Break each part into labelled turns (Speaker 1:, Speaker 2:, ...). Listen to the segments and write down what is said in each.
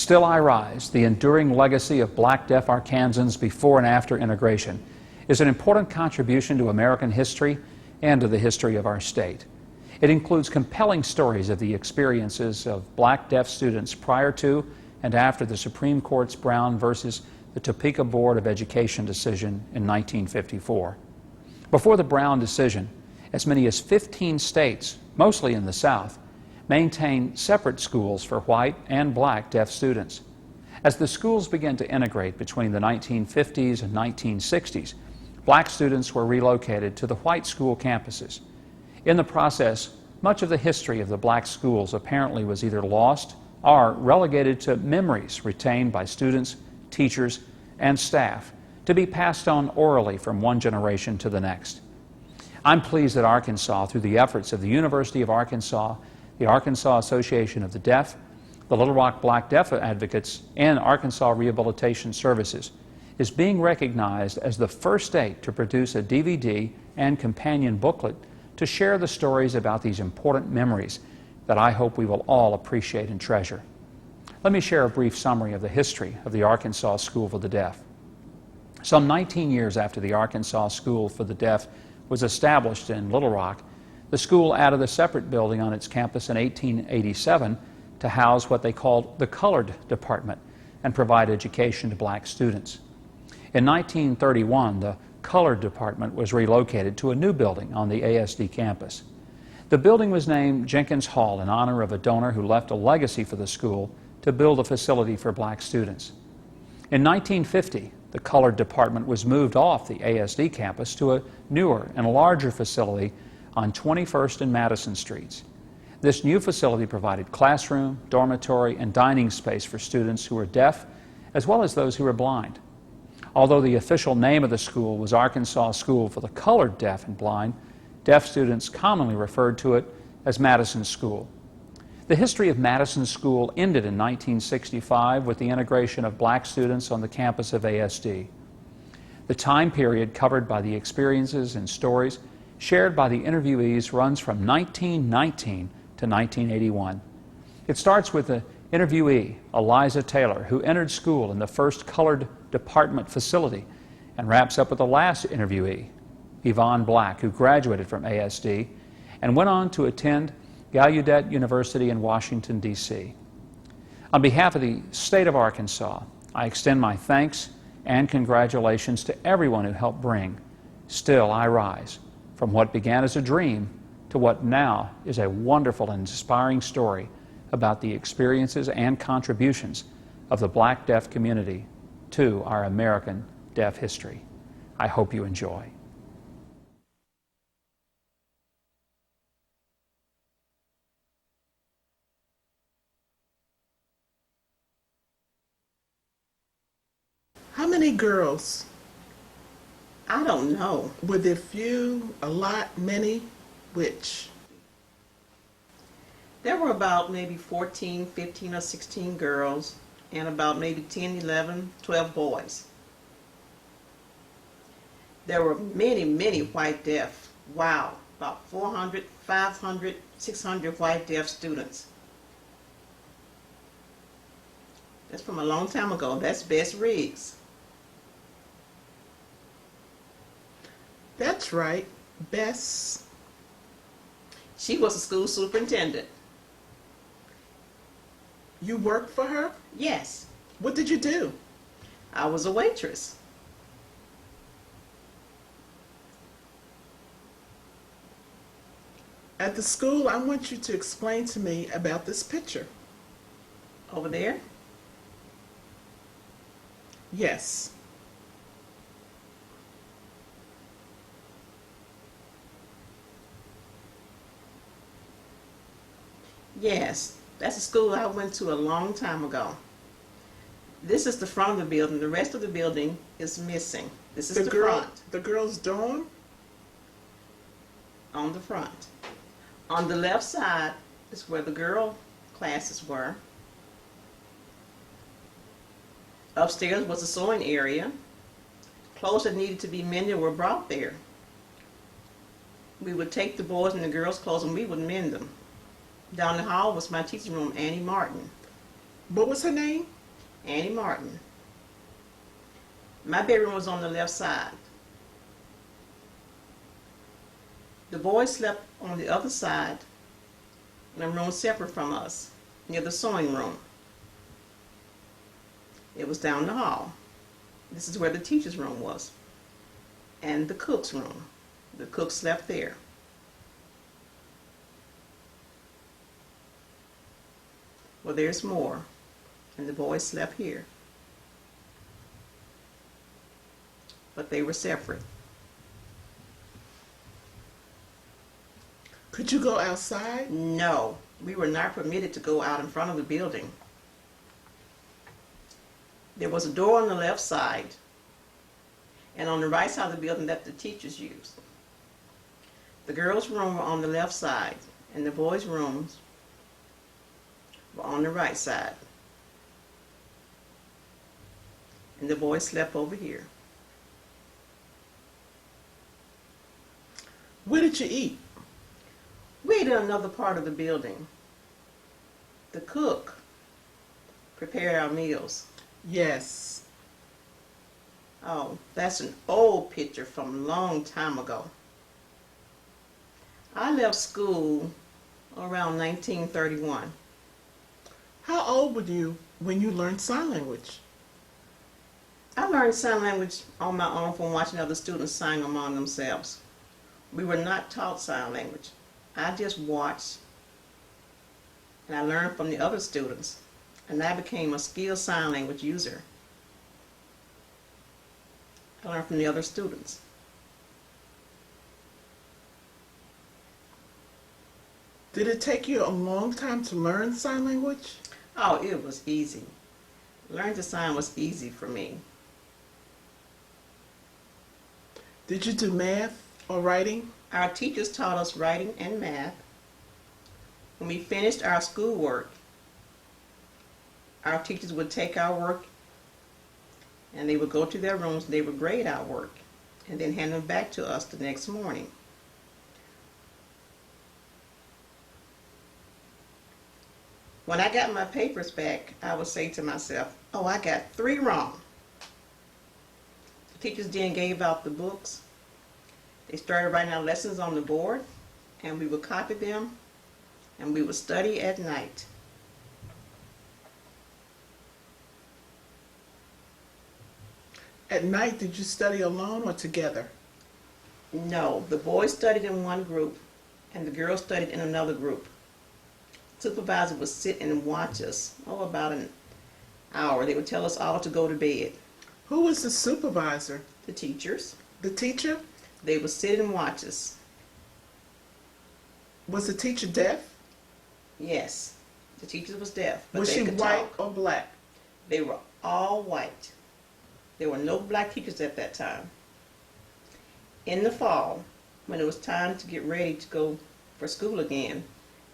Speaker 1: Still I Rise, the enduring legacy of black deaf Arkansans before and after integration, is an important contribution to American history and to the history of our state. It includes compelling stories of the experiences of black deaf students prior to and after the Supreme Court's Brown versus the Topeka Board of Education decision in 1954. Before the Brown decision, as many as 15 states, mostly in the South, maintained separate schools for white and black deaf students. As the schools began to integrate between the 1950s and 1960s, black students were relocated to the white school campuses. In the process, much of the history of the black schools apparently was either lost or relegated to memories retained by students, teachers, and staff to be passed on orally from one generation to the next. I'm pleased that Arkansas, through the efforts of the University of Arkansas, the Arkansas Association of the Deaf, the Little Rock Black Deaf Advocates, and Arkansas Rehabilitation Services, is being recognized as the first state to produce a DVD and companion booklet to share the stories about these important memories that I hope we will all appreciate and treasure. Let me share a brief summary of the history of the Arkansas School for the Deaf. Some 19 years after the Arkansas School for the Deaf was established in Little Rock, the school added a separate building on its campus in 1887 to house what they called the Colored Department and provide education to black students. In 1931, the Colored Department was relocated to a new building on the ASD campus. The building was named Jenkins Hall in honor of a donor who left a legacy for the school to build a facility for black students. In 1950, the Colored Department was moved off the ASD campus to a newer and larger facility on 21st and Madison Streets. This new facility provided classroom, dormitory, and dining space for students who were deaf, as well as those who were blind. Although the official name of the school was Arkansas School for the Colored Deaf and Blind, deaf students commonly referred to it as Madison School. The history of Madison School ended in 1965 with the integration of black students on the campus of ASD. The time period covered by the experiences and stories shared by the interviewees runs from 1919 to 1981. It starts with the interviewee, Eliza Taylor, who entered school in the first Colored Department facility, and wraps up with the last interviewee, Yvonne Black, who graduated from ASD and went on to attend Gallaudet University in Washington, D.C. On behalf of the state of Arkansas, I extend my thanks and congratulations to everyone who helped bring Still I Rise from what began as a dream to what now is a wonderful and inspiring story about the experiences and contributions of the black deaf community to our American deaf history. I hope you enjoy.
Speaker 2: How many girls?
Speaker 3: I don't know.
Speaker 2: Were there few, a lot, many? Which?
Speaker 3: There were about maybe 14, 15 or 16 girls and about maybe 10, 11, 12 boys. There were many, many white deaf. Wow, about 400, 500, 600 white deaf students. That's from a long time ago. That's Bess Riggs.
Speaker 2: That's right, Bess.
Speaker 3: She was a school superintendent.
Speaker 2: You worked for her?
Speaker 3: Yes.
Speaker 2: What did you do?
Speaker 3: I was a waitress.
Speaker 2: At the school, I want you to explain to me about this picture.
Speaker 3: Over there?
Speaker 2: Yes.
Speaker 3: Yes, that's a school I went to a long time ago. This is the front of the building. The rest of the building is missing. This is the front.
Speaker 2: The girls' dorm?
Speaker 3: On the front. On the left side is where the girl classes were. Upstairs was a sewing area. Clothes that needed to be mended were brought there. We would take the boys' and the girls' clothes and we would mend them. Down the hall was my teaching room, Annie Martin.
Speaker 2: What was her name?
Speaker 3: Annie Martin. My bedroom was on the left side. The boys slept on the other side in a room separate from us, near the sewing room. It was down the hall. This is where the teacher's room was, and the cook's room. The cook slept there. Well, there's more, and the boys slept here. But they were separate.
Speaker 2: Could you go outside?
Speaker 3: No, we were not permitted to go out in front of the building. There was a door on the left side and on the right side of the building that the teachers used. The girls' room were on the left side and the boys' rooms were on the right side. And the boys slept over here.
Speaker 2: Where did you eat?
Speaker 3: We ate in another part of the building. The cook prepared our meals.
Speaker 2: Yes.
Speaker 3: Oh, that's an old picture from a long time ago. I left school around 1931.
Speaker 2: How old were you when you learned sign language?
Speaker 3: I learned sign language on my own from watching other students sign among themselves. We were not taught sign language. I just watched and I learned from the other students, and I became a skilled sign language user. I learned from the other students.
Speaker 2: Did it take you a long time to learn sign language?
Speaker 3: Oh, it was easy. Learning to sign was easy for me.
Speaker 2: Did you do math or writing?
Speaker 3: Our teachers taught us writing and math. When we finished our schoolwork, our teachers would take our work and they would go to their rooms and they would grade our work and then hand them back to us the next morning. When I got my papers back, I would say to myself, oh, I got 3 wrong. The teachers then gave out the books. They started writing our lessons on the board, and we would copy them, and we would study at night.
Speaker 2: At night, did you study alone or together?
Speaker 3: No, the boys studied in one group, and the girls studied in another group. The supervisor would sit and watch us, about an hour. They would tell us all to go to bed.
Speaker 2: Who was the supervisor?
Speaker 3: The teachers,
Speaker 2: The teacher?
Speaker 3: they would sit and watch us.
Speaker 2: Was the teacher deaf?
Speaker 3: Yes, the teacher was deaf, but
Speaker 2: Was
Speaker 3: they
Speaker 2: she
Speaker 3: could
Speaker 2: white
Speaker 3: talk.
Speaker 2: or black?
Speaker 3: They were all white. There were no black teachers at that time. In the fall, when it was time to get ready to go for school again,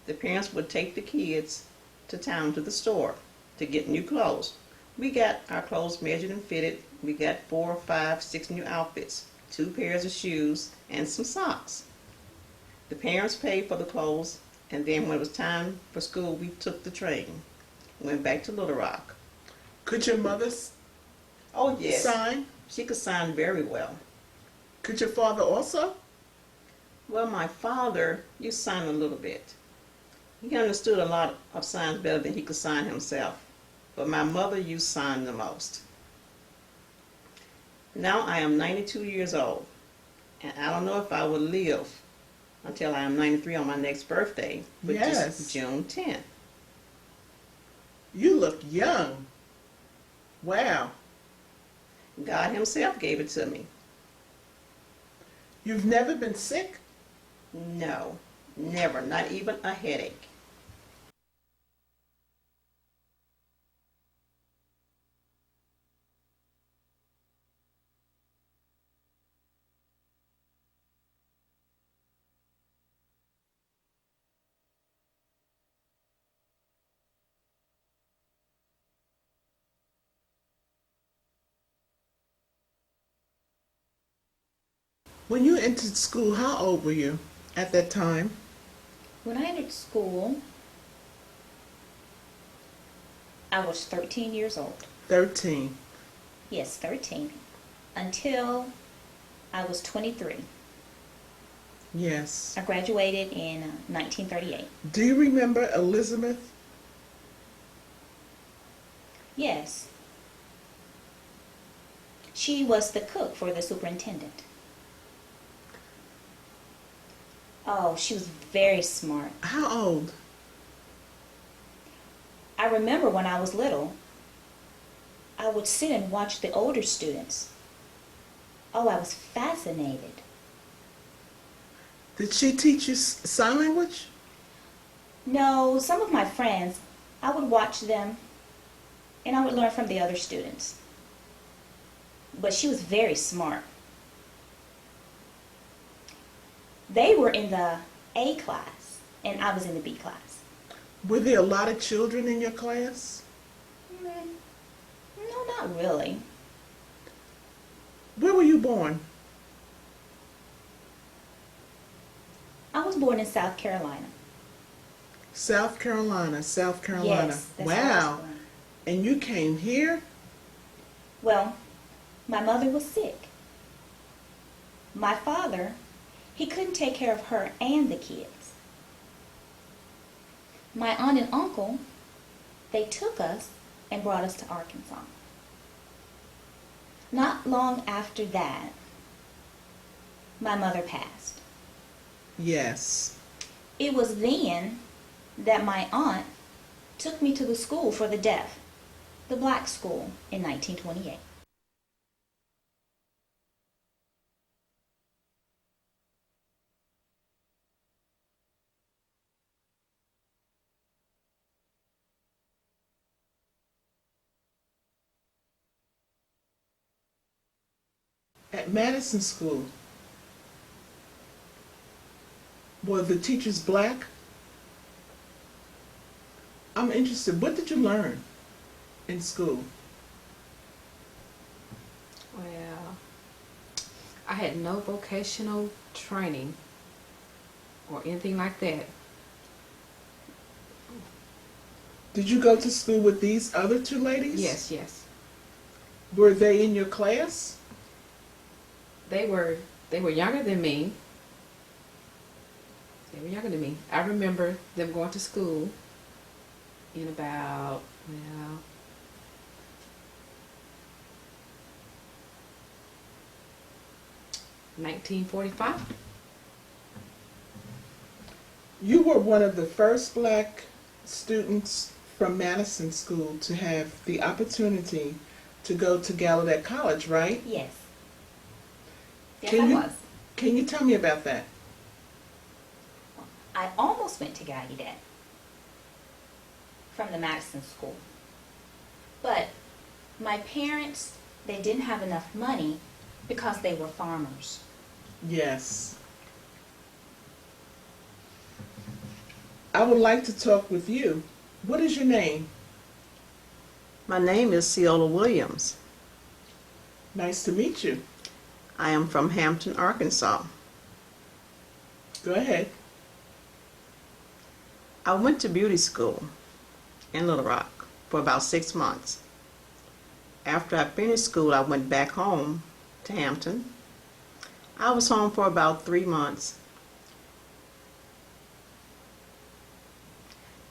Speaker 3: the parents would take the kids to town to the store to get new clothes. We got our clothes measured and fitted. We got 4, 5, 6 new outfits, 2 pairs of shoes, and some socks. The parents paid for the clothes, and then when it was time for school, we took the train, went back to Little Rock.
Speaker 2: Could your mother
Speaker 3: Oh yes,
Speaker 2: sign?
Speaker 3: she could sign very well.
Speaker 2: Could your father also?
Speaker 3: Well, my father used to sign a little bit. He understood a lot of signs better than he could sign himself. But my mother used sign the most. Now I am 92 years old, and I don't know if I will live until I am 93 on my next birthday, which
Speaker 2: Yes.
Speaker 3: is June 10th.
Speaker 2: You look young. Wow.
Speaker 3: God himself gave it to me.
Speaker 2: You've never been sick?
Speaker 3: No, never, not even a headache.
Speaker 2: When you entered school, how old were you at that time?
Speaker 4: When I entered school, I was 13 years old.
Speaker 2: 13.
Speaker 4: Yes, 13. Until I was 23.
Speaker 2: Yes.
Speaker 4: I graduated in 1938.
Speaker 2: Do you remember Elizabeth?
Speaker 4: Yes. She was the cook for the superintendent. Oh, she was very smart.
Speaker 2: How old?
Speaker 4: I remember when I was little, I would sit and watch the older students. Oh, I was fascinated.
Speaker 2: Did she teach you sign language?
Speaker 4: No, some of my friends, I would watch them and I would learn from the other students. But she was very smart. They were in the A class and I was in the B class.
Speaker 2: Were there a lot of children in your class?
Speaker 4: No, not really.
Speaker 2: Where were you born?
Speaker 4: I was born in South Carolina.
Speaker 2: South Carolina, South Carolina.
Speaker 4: Yes, that's where I was
Speaker 2: Wow.
Speaker 4: born.
Speaker 2: And you came here?
Speaker 4: Well, my mother was sick. My father, he couldn't take care of her and the kids. My aunt and uncle, they took us and brought us to Arkansas. Not long after that, my mother passed.
Speaker 2: Yes.
Speaker 4: It was then that my aunt took me to the school for the deaf, the black school, in 1928.
Speaker 2: At Madison School, were the teachers black? I'm interested. What did you learn in school?
Speaker 5: Well, I had no vocational training or anything like that.
Speaker 2: Did you go to school with these other two ladies?
Speaker 5: Yes, yes.
Speaker 2: Were they in your class?
Speaker 5: They were younger than me. They were younger than me. I remember them going to school in about, well, $1945.
Speaker 2: You were one of the first black students from Madison School to have the opportunity to go to Gallaudet College, right?
Speaker 4: Yes. Yes,
Speaker 2: Can
Speaker 4: I
Speaker 2: you-
Speaker 4: was.
Speaker 2: Can you tell me about that?
Speaker 4: I almost went to Gallaudet from the Madison School. But my parents, they didn't have enough money because they were farmers.
Speaker 2: Yes. I would like to talk with you. What is your name?
Speaker 3: My name is Ceola Williams.
Speaker 2: Nice to meet you.
Speaker 3: I am from Hampton, Arkansas.
Speaker 2: Go ahead.
Speaker 3: I went to beauty school in Little Rock for about 6 months. After I finished school, I went back home to Hampton. I was home for about 3 months.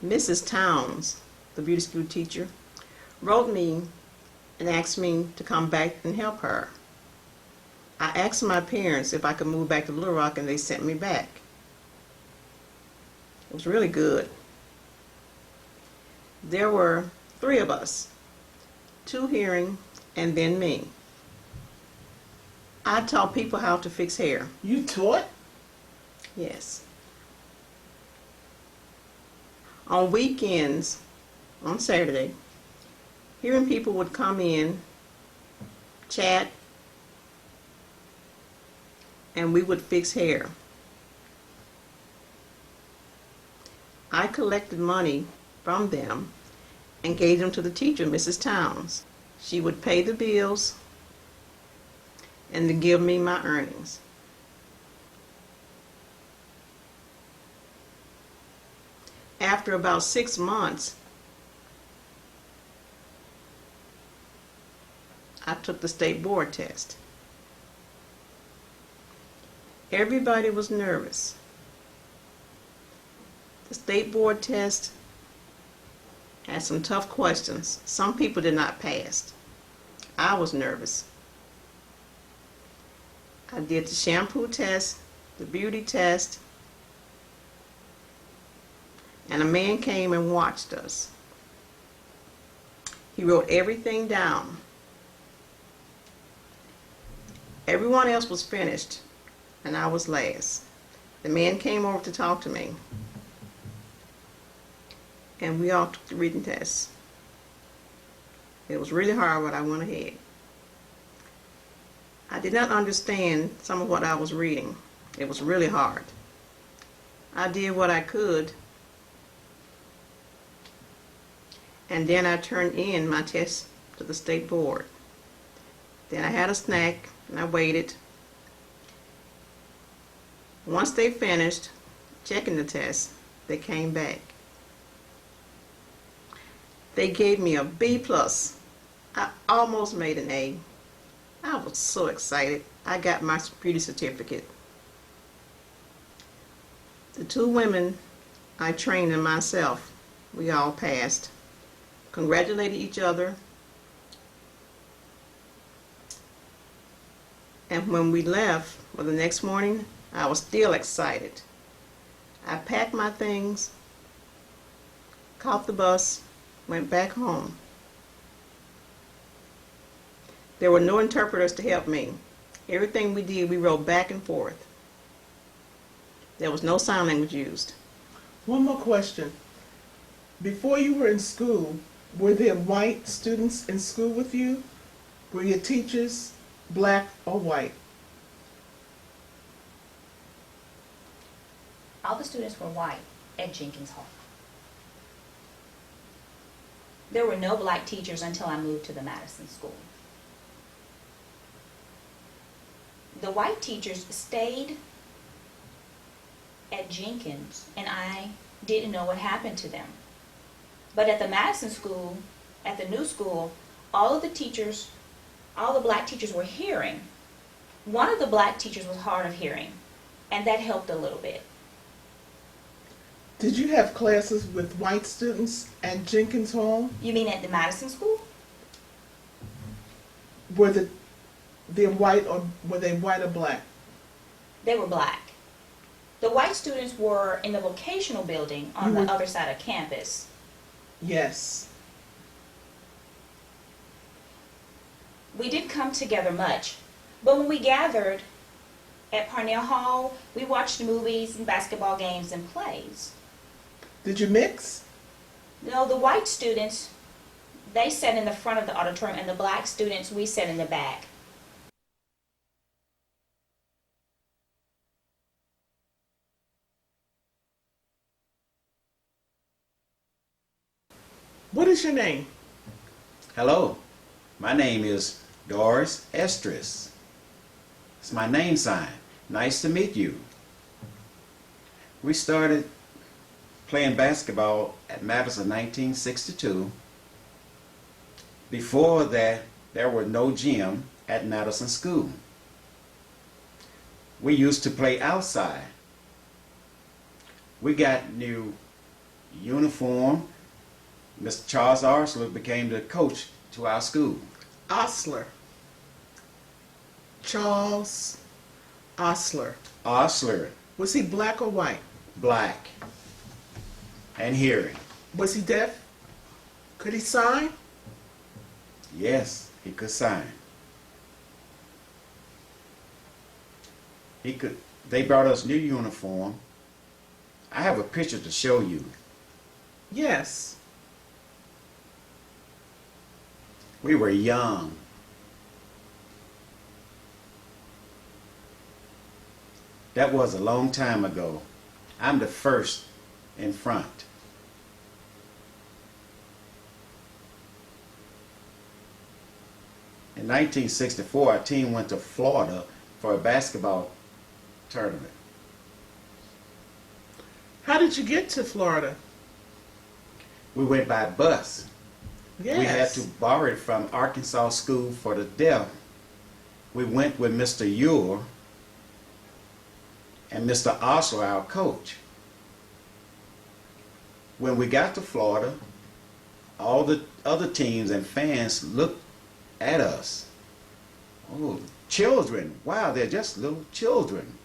Speaker 3: Mrs. Towns, the beauty school teacher, wrote me and asked me to come back and help her. I asked my parents if I could move back to Little Rock, and they sent me back. It was really good. There were 3 of us, 2 hearing, and then me. I taught people how to fix hair.
Speaker 2: You taught?
Speaker 3: Yes. On weekends, on Saturday, hearing people would come in, chat, and we would fix hair. I collected money from them and gave them to the teacher, Mrs. Towns. She would pay the bills and to give me my earnings. After about 6 months, took the state board test. Everybody was nervous. The state board test had some tough questions. Some people did not pass. I was nervous. I did the shampoo test, the beauty test, and a man came and watched us. He wrote everything down. Everyone else was finished, and I was last. The man came over to talk to me, and we all took the reading test. It was really hard, but I went ahead. I did not understand some of what I was reading. It was really hard. I did what I could, and then I turned in my test to the state board. Then I had a snack, and I waited. Once they finished checking the test, they came back. They gave me a B+. I almost made an A. I was so excited. I got my beauty certificate. The two women I trained and myself, we all passed, congratulated each other, and when we left for the next morning, I was still excited. I packed my things, caught the bus, went back home. There were no interpreters to help me. Everything we did, we wrote back and forth. There was no sign language used.
Speaker 2: One more question. Before you were in school, were there white students in school with you? Were your teachers black or white?
Speaker 4: All the students were white at Jenkins Hall. There were no black teachers until I moved to the Madison School. The white teachers stayed at Jenkins, and I didn't know what happened to them. But at the Madison School, at the new school, all of the teachers, all the black teachers were hearing. One of the black teachers was hard of hearing, and that helped a little bit.
Speaker 2: Did you have classes with white students at Jenkins Hall?
Speaker 4: You mean at the Madison School?
Speaker 2: Were they white or were they white or black?
Speaker 4: They were black. The white students were in the vocational building on the other side of campus.
Speaker 2: Yes.
Speaker 4: We didn't come together much, but when we gathered at Parnell Hall, we watched movies and basketball games and plays.
Speaker 2: Did you mix?
Speaker 4: No, the white students, they sat in the front of the auditorium, and the black students, we sat in the back.
Speaker 2: What is your name?
Speaker 6: Hello, my name is Doris Estris. It's my name sign. Nice to meet you. We started playing basketball at Madison 1962. Before that, there were no gym at Madison School. We used to play outside. We got new uniform. Mr. Charles Osler became the coach to our school.
Speaker 2: Osler. Charles Osler.
Speaker 6: Osler,
Speaker 2: Was he black or white?
Speaker 6: black, and hearing.
Speaker 2: Was he deaf? Could he sign?
Speaker 6: Yes, he could sign. He could. They brought us new uniform. I have a picture to show you.
Speaker 2: Yes.
Speaker 6: We were young. That was a long time ago. I'm the first in front. In 1964, our team went to Florida for a basketball tournament.
Speaker 2: How did you get to Florida?
Speaker 6: We went by bus.
Speaker 2: Yes.
Speaker 6: We had to borrow it from Arkansas School for the Deaf. We went with Mr. Ure and Mr. Osler, our coach. When we got to Florida, all the other teams and fans looked at us. Oh, children. Wow, they're just little children.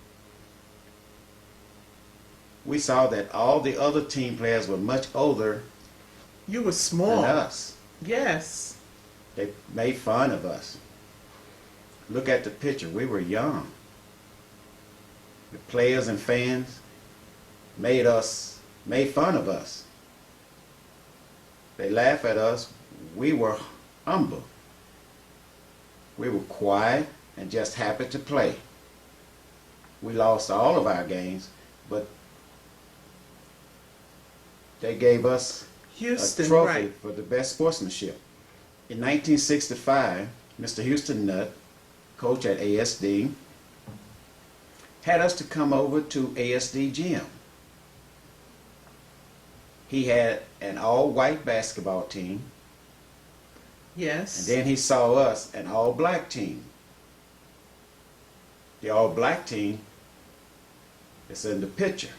Speaker 6: We saw that all the other team players were much older
Speaker 2: You were small.
Speaker 6: than us.
Speaker 2: Yes.
Speaker 6: They made fun of us. Look at the picture. We were young. The players and fans made fun of us. They laughed at us. We were humble. We were quiet and just happy to play. We lost all of our games, but they gave us
Speaker 2: Houston,
Speaker 6: a trophy
Speaker 2: right.
Speaker 6: for the best sportsmanship. In 1965, Mr. Houston Nutt, coach at ASD, had us to come over to ASD gym. He had an all-white basketball team,
Speaker 2: Yes.
Speaker 6: and then he saw us, an all-black team. The all-black team is in the picture.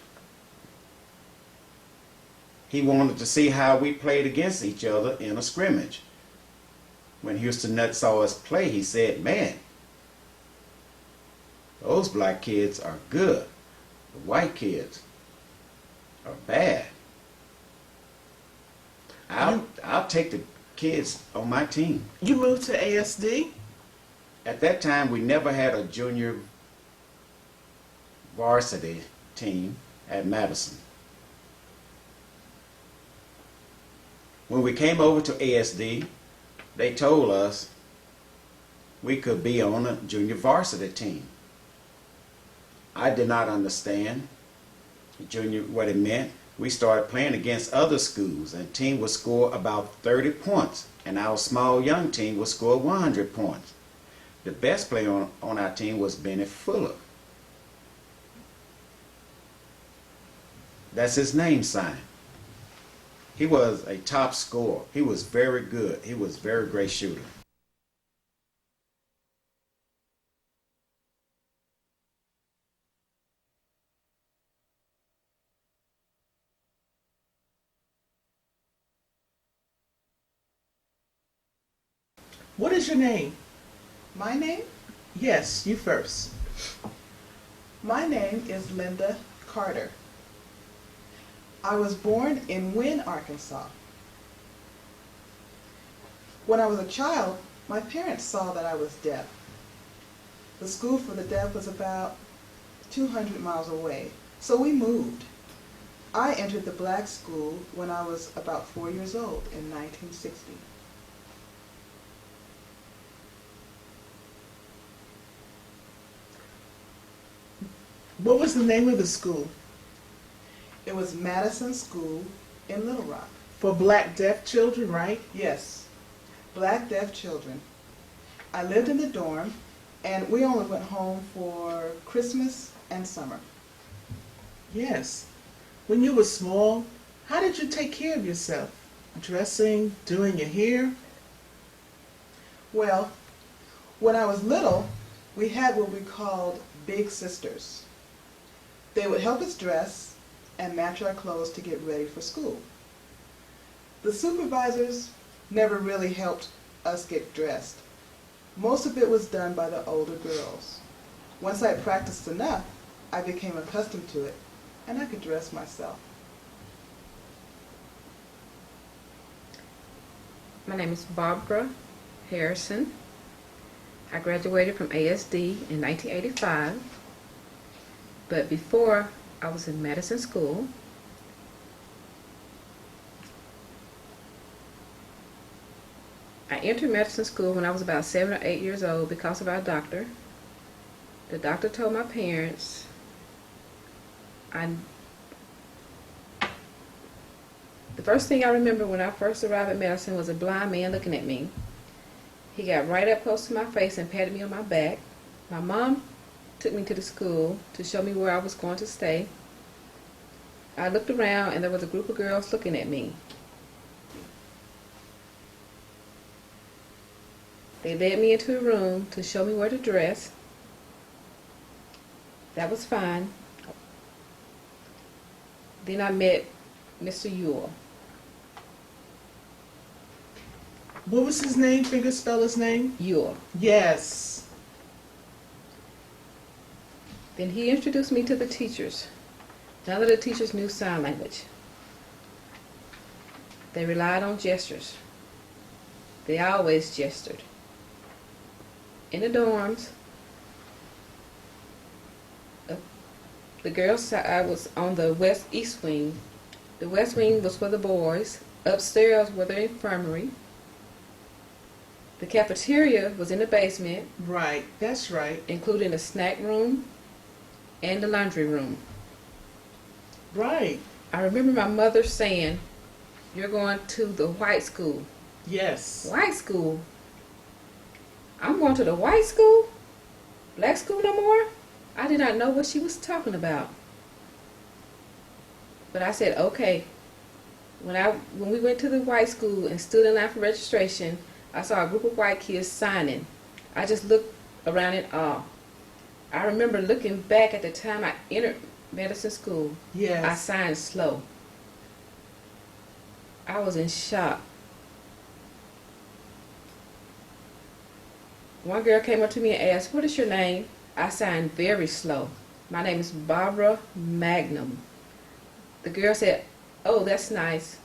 Speaker 6: He wanted to see how we played against each other in a scrimmage. When Houston Nutt saw us play, he said, "Man, those black kids are good. The white kids are bad. I'll take the kids on my team."
Speaker 2: You moved to ASD?
Speaker 6: At that time, we never had a junior varsity team at Madison. When we came over to ASD, they told us we could be on a junior varsity team. I did not understand what it meant. We started playing against other schools, and team would score about 30 points, and our small young team would score 100 points. The best player on our team was Benny Fuller. That's his name sign. He was a top scorer. He was very good. He was a very great shooter.
Speaker 2: What is your name?
Speaker 7: My name?
Speaker 2: Yes, you first.
Speaker 7: My name is Linda Carter. I was born in Wynne, Arkansas. When I was a child, my parents saw that I was deaf. The school for the deaf was about 200 miles away, so we moved. I entered the black school when I was about 4 years old in 1960.
Speaker 2: What was the name of the school?
Speaker 7: It was Madison School in Little Rock.
Speaker 2: For black deaf children, right?
Speaker 7: Yes, black deaf children. I lived in the dorm, and we only went home for Christmas and summer.
Speaker 2: Yes. When you were small, how did you take care of yourself? Dressing, doing your hair?
Speaker 7: Well, when I was little, we had what we called big sisters. They would help us dress and match our clothes to get ready for school. The supervisors never really helped us get dressed. Most of it was done by the older girls. Once I practiced enough, I became accustomed to it, and I could dress myself.
Speaker 5: My name is Barbara Harrison. I graduated from ASD in 1985, but before I was in Madison School. I entered Madison School when I was about 7 or 8 years old because of our doctor. The doctor told my parents the first thing I remember when I first arrived at Madison was a blind man looking at me. He got right up close to my face and patted me on my back. My mom took me to the school to show me where I was going to stay. I looked around and there was a group of girls looking at me. They led me into a room to show me where to dress. That was fine. Then I met Mr. Ewell.
Speaker 2: What was his name? Fingerspell his name?
Speaker 5: Ewell.
Speaker 2: Yes.
Speaker 5: Then he introduced me to the teachers. None of the teachers knew sign language. They relied on gestures. They always gestured. In the dorms, the girls' side was on the east wing. The west wing was for the boys. Upstairs was the infirmary. The cafeteria was in the basement,
Speaker 2: Right. That's right.
Speaker 5: including the snack room and the laundry room.
Speaker 2: Right.
Speaker 5: I remember my mother saying, "You're going to the white school."
Speaker 2: Yes.
Speaker 5: White school? I'm going to the white school? Black school no more? I did not know what she was talking about. But I said, okay. When we went to the white school and stood in line for registration, I saw a group of white kids signing. I just looked around in awe. I remember looking back at the time I entered medicine school. I
Speaker 2: Yes.
Speaker 5: signed slow. I was in shock. One girl came up to me and asked, "What is your name?" I signed very slow. "My name is Barbara Magnum." The girl said, "Oh, that's nice.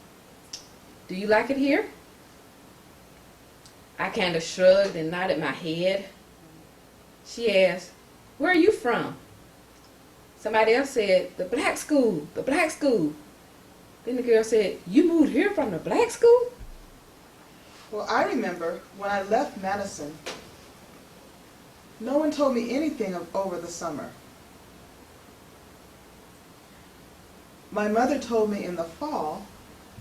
Speaker 5: Do you like it here?" I kind of shrugged and nodded my head. She asked, "Where are you from?" Somebody else said, "The black school, the black school." Then the girl said, "You moved here from the black school?"
Speaker 7: Well, I remember when I left Madison, no one told me anything over the summer. My mother told me in the fall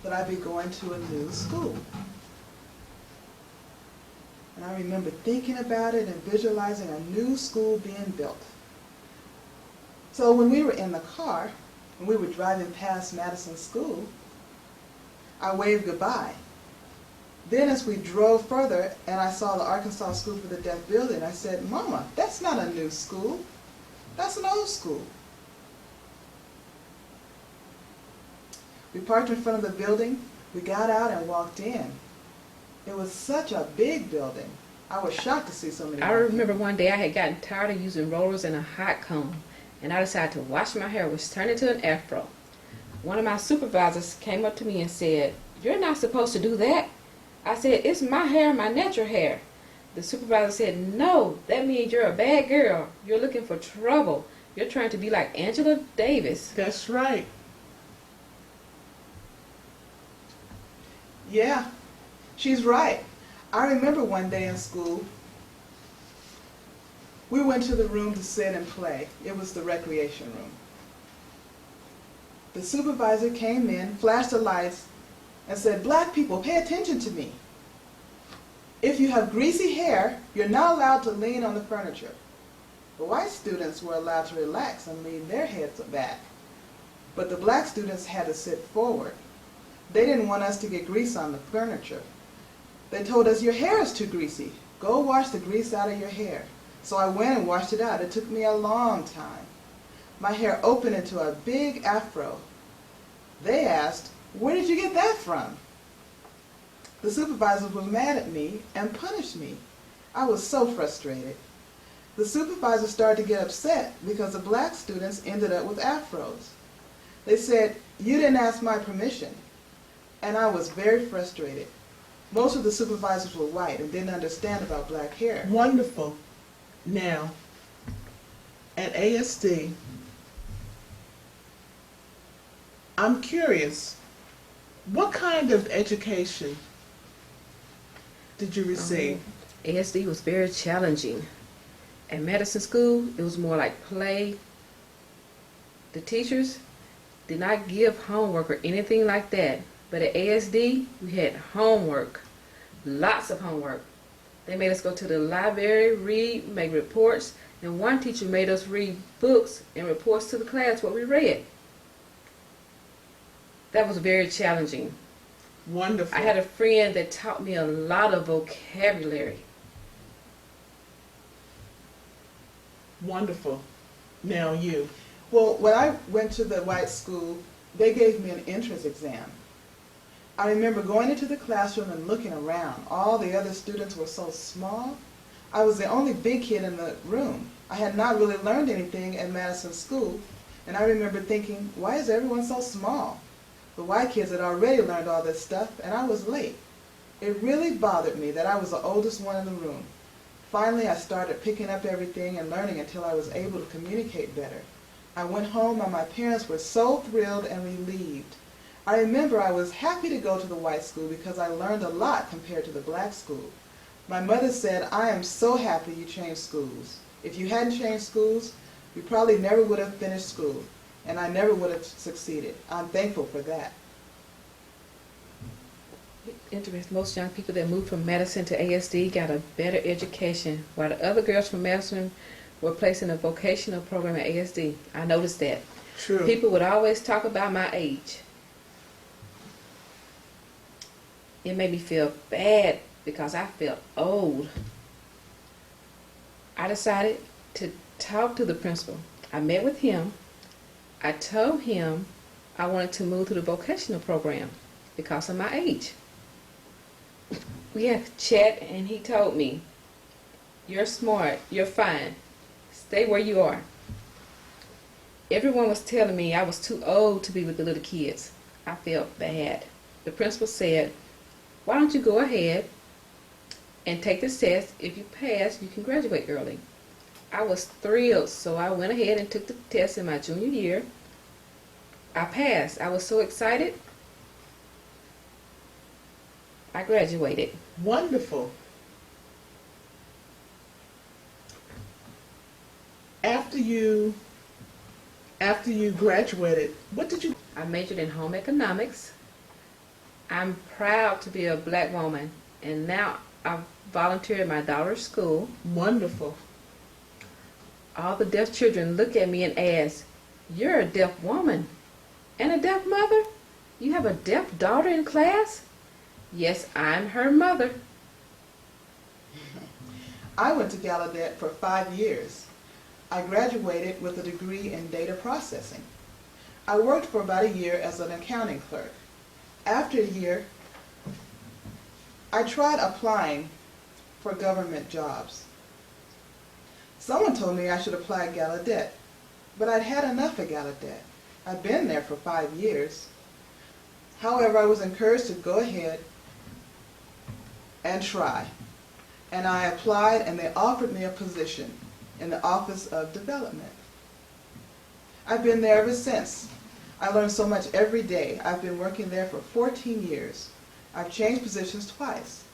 Speaker 7: that I'd be going to a new school. And I remember thinking about it and visualizing a new school being built. So when we were in the car, and we were driving past Madison School, I waved goodbye. Then as we drove further and I saw the Arkansas School for the Deaf building, I said, "Mama, that's not a new school. That's an old school." We parked in front of the building. We got out and walked in. It was such a big building. I was shocked to see so many
Speaker 5: I
Speaker 7: people.
Speaker 5: remember one day I had gotten tired of using rollers and a hot comb, and I decided to wash my hair, which turned into an afro. One of my supervisors came up to me and said, "You're not supposed to do that." I said, "It's my hair, my natural hair." The supervisor said, "No, that means you're a bad girl. You're looking for trouble. You're trying to be like Angela Davis."
Speaker 2: That's right.
Speaker 7: Yeah, she's right. I remember one day in school, we went to the room to sit and play. It was the recreation room. The supervisor came in, flashed the lights, and said, "Black people, pay attention to me. If you have greasy hair, you're not allowed to lean on the furniture." The white students were allowed to relax and lean their heads back, but the black students had to sit forward. They didn't want us to get grease on the furniture. They told us, "Your hair is too greasy. Go wash the grease out of your hair." So I went and washed it out. It took me a long time. My hair opened into a big afro. They asked, "Where did you get that from?" The supervisors were mad at me and punished me. I was so frustrated. The supervisors started to get upset because the black students ended up with afros. They said, "You didn't ask my permission." And I was very frustrated. Most of the supervisors were white and didn't understand about black hair.
Speaker 2: Wonderful. Now, at ASD, I'm curious, what kind of education did you receive?
Speaker 5: ASD was very challenging. At medicine school, it was more like play. The teachers did not give homework or anything like that. But at ASD, we had homework, lots of homework. They made us go to the library, read, make reports, and one teacher made us read books and reports to the class what we read. That was very challenging.
Speaker 2: Wonderful.
Speaker 5: I had a friend that taught me a lot of vocabulary.
Speaker 2: Wonderful. Now you.
Speaker 7: Well, when I went to the white school, they gave me an entrance exam. I remember going into the classroom and looking around. All the other students were so small. I was the only big kid in the room. I had not really learned anything at Madison School, and I remember thinking, why is everyone so small? The white kids had already learned all this stuff, and I was late. It really bothered me that I was the oldest one in the room. Finally, I started picking up everything and learning until I was able to communicate better. I went home and my parents were so thrilled and relieved. I remember I was happy to go to the white school because I learned a lot compared to the black school. My mother said, I am so happy you changed schools. If you hadn't changed schools, you probably never would have finished school, and I never would have succeeded. I'm thankful for that.
Speaker 5: Interesting. Most young people that moved from Madison to ASD got a better education, while the other girls from Madison were placed in a vocational program at ASD. I noticed that.
Speaker 2: True.
Speaker 5: People would always talk about my age. It made me feel bad because I felt old. I decided to talk to the principal. I met with him. I told him I wanted to move to the vocational program because of my age. We had a chat and he told me, you're smart, you're fine, stay where you are. Everyone was telling me I was too old to be with the little kids. I felt bad. The principal said, why don't you go ahead and take this test? If you pass, you can graduate early. I was thrilled, so I went ahead and took the test in my junior year. I passed. I was so excited. I graduated.
Speaker 2: Wonderful. After you graduated, what did you?
Speaker 5: I majored in home economics. I'm proud to be a black woman, and now I volunteer at my daughter's school.
Speaker 2: Wonderful.
Speaker 5: All the deaf children look at me and ask, you're a deaf woman and a deaf mother? You have a deaf daughter in class? Yes, I'm her mother.
Speaker 7: I went to Gallaudet for 5 years. I graduated with a degree in data processing. I worked for about a year as an accounting clerk. After a year, I tried applying for government jobs. Someone told me I should apply at Gallaudet, but I'd had enough at Gallaudet. I'd been there for 5 years. However, I was encouraged to go ahead and try. And I applied and they offered me a position in the Office of Development. I've been there ever since. I learned so much every day. I've been working there for 14 years. I've changed positions twice.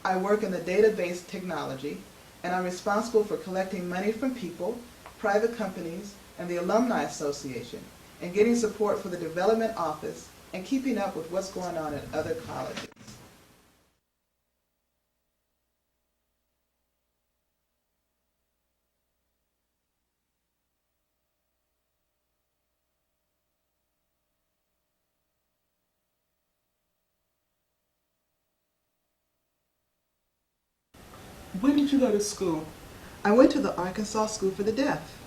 Speaker 7: I work in the database technology, and I'm responsible for collecting money from people, private companies, and the Alumni Association, and getting support for the development office and keeping up with what's going on at other colleges.
Speaker 2: Where did you go to school?
Speaker 7: I went to the Arkansas School for the Deaf.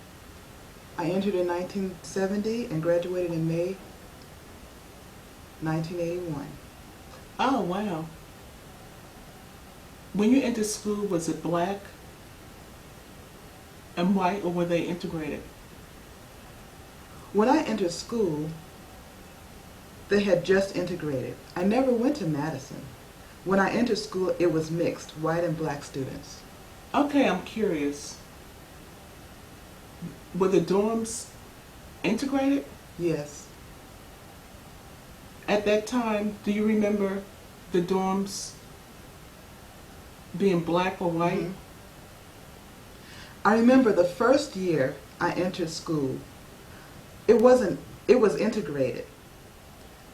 Speaker 7: I entered in 1970 and graduated in May 1981.
Speaker 2: Oh, wow. When you entered school, was it black and white, or were they integrated?
Speaker 7: When I entered school, they had just integrated. I never went to Madison. When I entered school, it was mixed, white and black students.
Speaker 2: Okay, I'm curious. Were the dorms integrated?
Speaker 7: Yes.
Speaker 2: At that time, do you remember the dorms being black or white?
Speaker 7: Mhm. I remember the first year I entered school, it was integrated.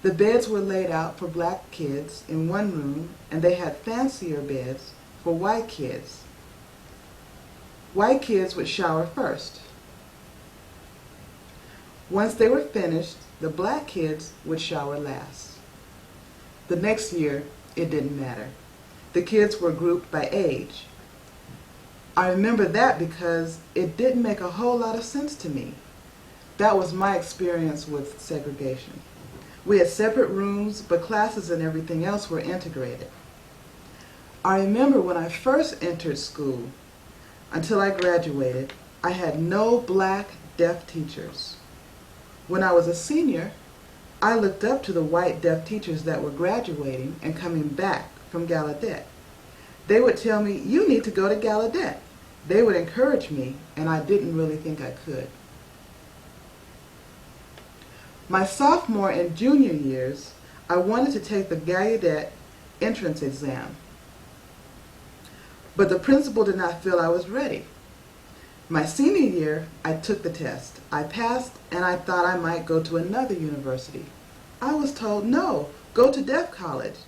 Speaker 7: The beds were laid out for black kids in one room, and they had fancier beds for white kids. White kids would shower first. Once they were finished, the black kids would shower last. The next year, it didn't matter. The kids were grouped by age. I remember that because it didn't make a whole lot of sense to me. That was my experience with segregation. We had separate rooms, but classes and everything else were integrated. I remember when I first entered school, until I graduated, I had no black deaf teachers. When I was a senior, I looked up to the white deaf teachers that were graduating and coming back from Gallaudet. They would tell me, "You need to go to Gallaudet." They would encourage me, and I didn't really think I could. My sophomore and junior years, I wanted to take the Gallaudet entrance exam, but the principal did not feel I was ready. My senior year, I took the test. I passed, and I thought I might go to another university. I was told, no, go to Deaf College.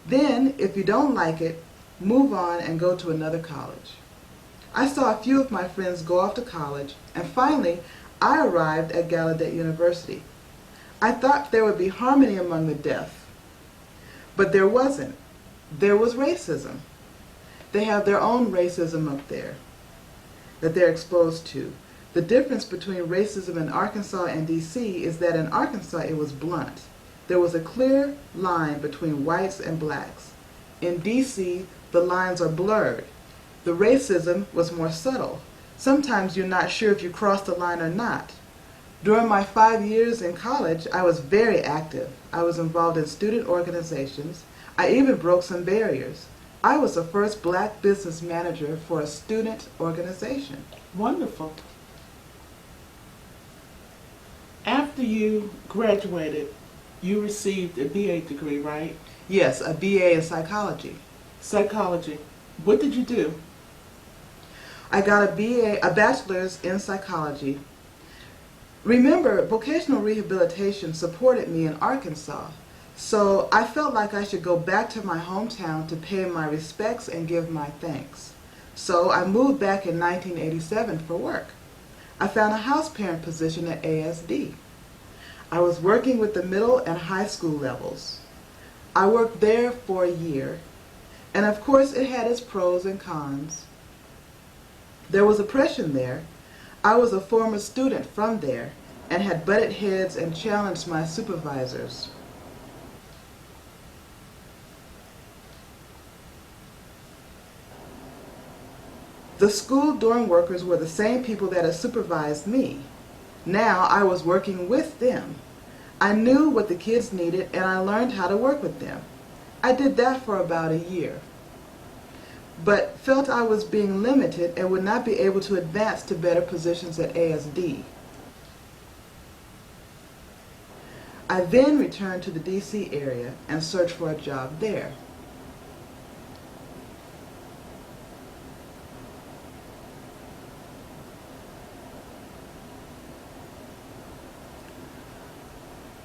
Speaker 7: Then, if you don't like it, move on and go to another college. I saw a few of my friends go off to college, and finally, I arrived at Gallaudet University. I thought there would be harmony among the deaf, but there wasn't. There was racism. They have their own racism up there that they're exposed to. The difference between racism in Arkansas and DC is that in Arkansas it was blunt. There was a clear line between whites and blacks. In DC, the lines are blurred. The racism was more subtle. Sometimes you're not sure if you crossed the line or not. During my 5 years in college, I was very active. I was involved in student organizations. I even broke some barriers. I was the first black business manager for a student organization.
Speaker 2: Wonderful. After you graduated, you received a BA degree, right?
Speaker 7: Yes, a BA in psychology.
Speaker 2: Psychology. What did you do?
Speaker 7: I got a bachelor's in psychology. Remember, vocational rehabilitation supported me in Arkansas, so I felt like I should go back to my hometown to pay my respects and give my thanks. So I moved back in 1987 for work. I found a house parent position at ASD. I was working with the middle and high school levels. I worked there for a year, and of course it had its pros and cons. There was oppression there. I was a former student from there and had butted heads and challenged my supervisors. The school dorm workers were the same people that had supervised me. Now I was working with them. I knew what the kids needed and I learned how to work with them. I did that for about a year, but felt I was being limited and would not be able to advance to better positions at ASD. I then returned to the DC area and searched for a job there.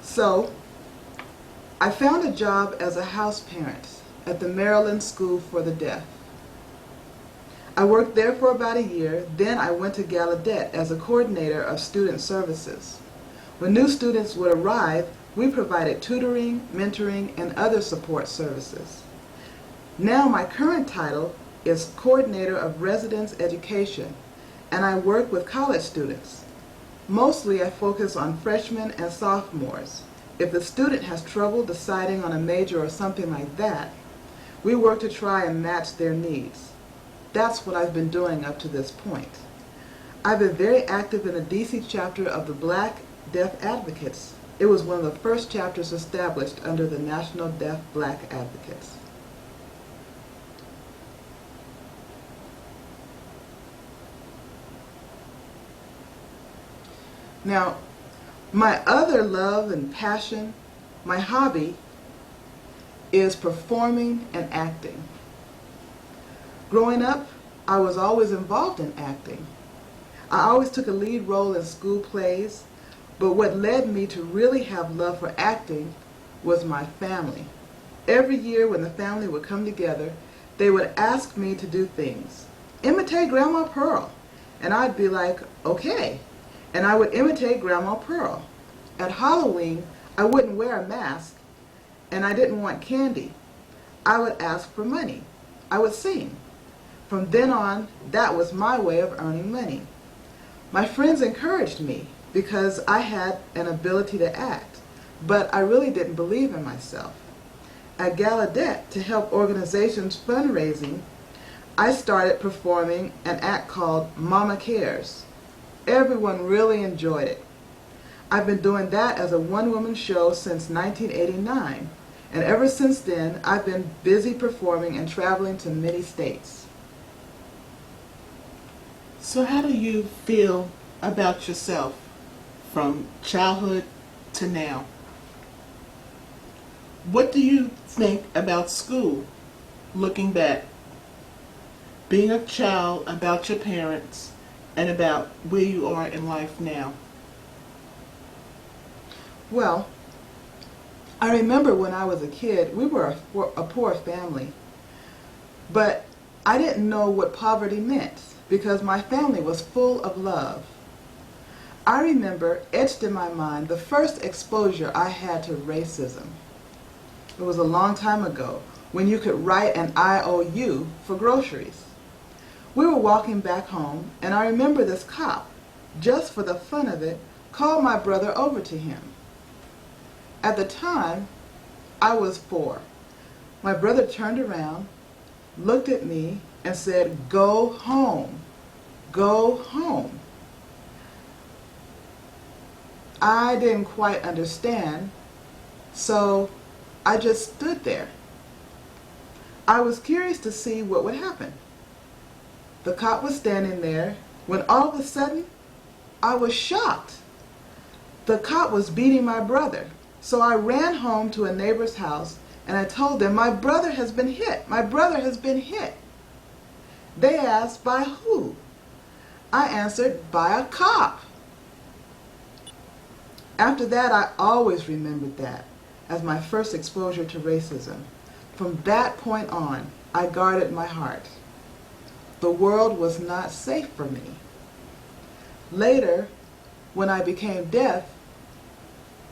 Speaker 7: So, I found a job as a house parent at the Maryland School for the Deaf. I worked there for about a year, then I went to Gallaudet as a coordinator of student services. When new students would arrive, we provided tutoring, mentoring, and other support services. Now my current title is Coordinator of Residence Education, and I work with college students. Mostly I focus on freshmen and sophomores. If the student has trouble deciding on a major or something like that, we work to try and match their needs. That's what I've been doing up to this point. I've been very active in the DC chapter of the Black Deaf Advocates. It was one of the first chapters established under the National Deaf Black Advocates. Now, my other love and passion, my hobby, is performing and acting. Growing up, I was always involved in acting. I always took a lead role in school plays, but what led me to really have love for acting was my family. Every year when the family would come together, they would ask me to do things. Imitate Grandma Pearl. And I'd be like, okay. And I would imitate Grandma Pearl. At Halloween, I wouldn't wear a mask, and I didn't want candy. I would ask for money. I would sing. From then on, that was my way of earning money. My friends encouraged me because I had an ability to act, but I really didn't believe in myself. At Gallaudet, to help organizations fundraising, I started performing an act called Mama Cares. Everyone really enjoyed it. I've been doing that as a one-woman show since 1989, and ever since then, I've been busy performing and traveling to many states.
Speaker 2: So how do you feel about yourself from childhood to now? What do you think about school, looking back? Being a child, about your parents, and about where you are in life now.
Speaker 7: Well, I remember when I was a kid, we were a poor family, but I didn't know what poverty meant because my family was full of love. I remember, etched in my mind, the first exposure I had to racism. It was a long time ago when you could write an IOU for groceries. We were walking back home, and I remember this cop, just for the fun of it, called my brother over to him. At the time, I was 4. My brother turned around, looked at me, and said, "Go home. Go home." I didn't quite understand, so I just stood there. I was curious to see what would happen. The cop was standing there when all of a sudden I was shocked. The cop was beating my brother. So I ran home to a neighbor's house and I told them, "My brother has been hit. My brother has been hit." They asked, "By who?" I answered, "By a cop." After that, I always remembered that as my first exposure to racism. From that point on, I guarded my heart. The world was not safe for me. Later, when I became deaf,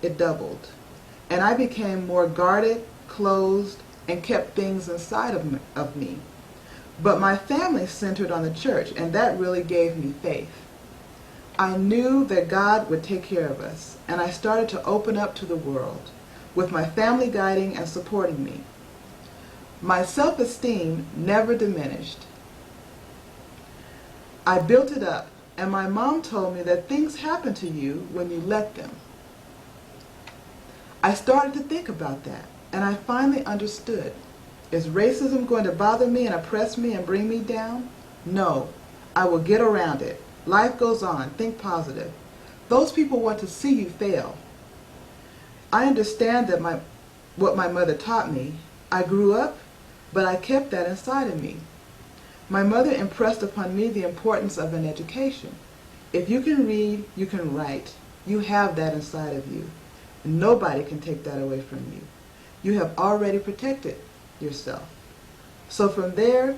Speaker 7: it doubled. And I became more guarded, closed, and kept things inside of me. But my family centered on the church, and that really gave me faith. I knew that God would take care of us, and I started to open up to the world, with my family guiding and supporting me. My self-esteem never diminished. I built it up, and my mom told me that things happen to you when you let them. I started to think about that, and I finally understood. Is racism going to bother me and oppress me and bring me down? No, I will get around it. Life goes on. Think positive. Those people want to see you fail. I understand that what my mother taught me. I grew up, but I kept that inside of me. My mother impressed upon me the importance of an education. If you can read, you can write. You have that inside of you. Nobody can take that away from you. You have already protected yourself. So from there,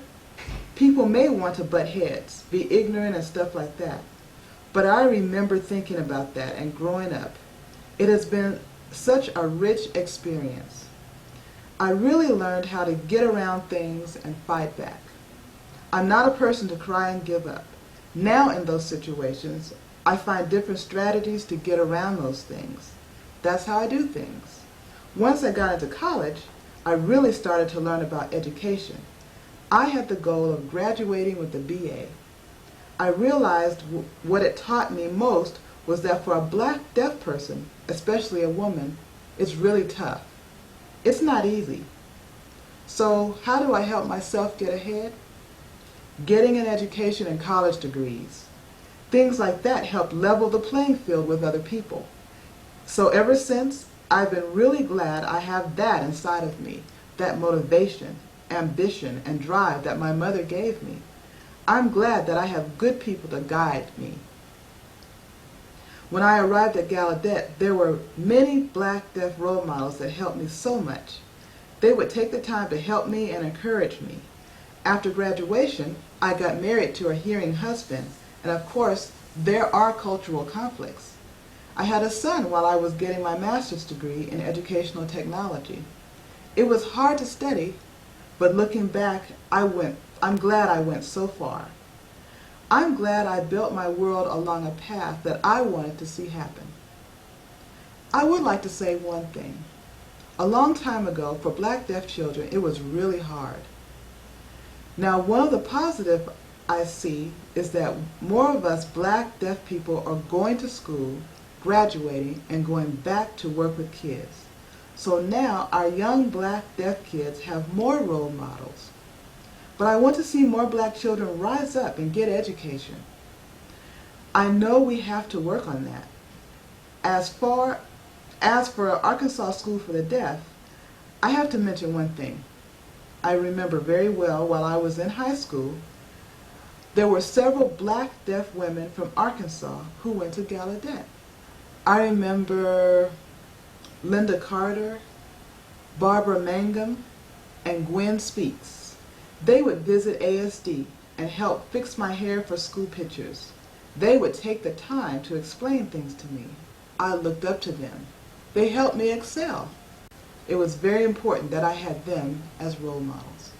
Speaker 7: people may want to butt heads, be ignorant and stuff like that. But I remember thinking about that and growing up. It has been such a rich experience. I really learned how to get around things and fight back. I'm not a person to cry and give up. Now in those situations, I find different strategies to get around those things. That's how I do things. Once I got into college, I really started to learn about education. I had the goal of graduating with a BA. I realized what it taught me most was that for a black deaf person, especially a woman, it's really tough. It's not easy. So how do I help myself get ahead? Getting an education and college degrees. Things like that help level the playing field with other people. So ever since, I've been really glad I have that inside of me, that motivation, ambition, and drive that my mother gave me. I'm glad that I have good people to guide me. When I arrived at Gallaudet, there were many black deaf role models that helped me so much. They would take the time to help me and encourage me. After graduation, I got married to a hearing husband, and of course, there are cultural conflicts. I had a son while I was getting my master's degree in educational technology. It was hard to study, but looking back, I went I'm glad I went so far. I'm glad I built my world along a path that I wanted to see happen. I would like to say one thing. A long time ago, for black deaf children, it was really hard. Now, one of the positives I see is that more of us black deaf people are going to school, graduating, and going back to work with kids. So now our young black deaf kids have more role models. But I want to see more black children rise up and get education. I know we have to work on that. As for Arkansas School for the Deaf, I have to mention one thing. I remember very well while I was in high school, there were several black deaf women from Arkansas who went to Gallaudet. I remember Linda Carter, Barbara Mangum, and Gwen Speaks. They would visit ASD and help fix my hair for school pictures. They would take the time to explain things to me. I looked up to them. They helped me excel. It was very important that I had them as role models.